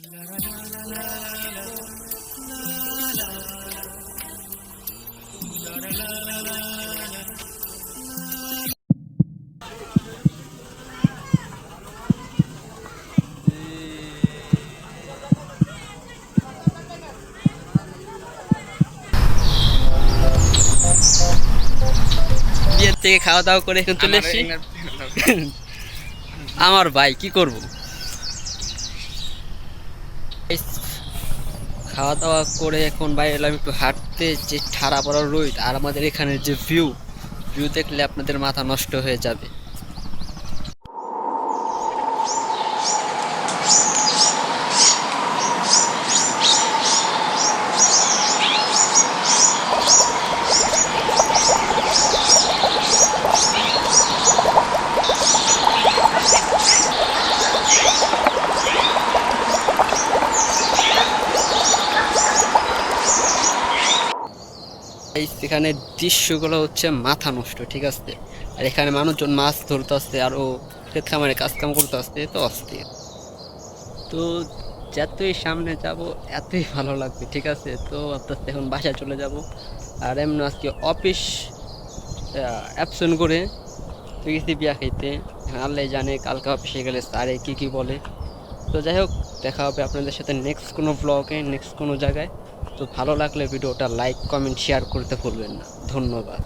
বিয়ের থেকে খাওয়া দাওয়া করে এখন চলে এসেছি। আমার ভাই কি করব, খাওয়া দাওয়া করে এখন বাইরে এলাম একটু হাঁটতে। যে ঠাড়া পড়া রোদ আর আমাদের এখানের যে ভিউ, ভিউ দেখলে আপনাদের মাথা নষ্ট হয়ে যাবে। এখানে দৃশ্যগুলো হচ্ছে মাথা নষ্ট, ঠিক আছে। আর এখানে মানুষজন মাছ ধরতে আসছে, আরও ক্ষেত খামারে কাজ কাম করতে আসছে, তো আসছে। তো যতই সামনে যাব এতই ভালো লাগবে, ঠিক আছে। তো আস্তে আস্তে এখন বাসায় চলে যাব। আর এমন আজকে অফিস অ্যাবসেন্ট করে তুই গেছি বিয়া খাইতে। আল্লাহ জানে কালকে অফিসে গেলে স্যারে কী কী বলে। তো যাই হোক, দেখা হবে আপনাদের সাথে নেক্সট কোনো ব্লগে, নেক্সট কোনো জায়গায়। তো ভালো লাগলে ভিডিওটা লাইক কমেন্ট শেয়ার করতে ভুলবেন না। ধন্যবাদ।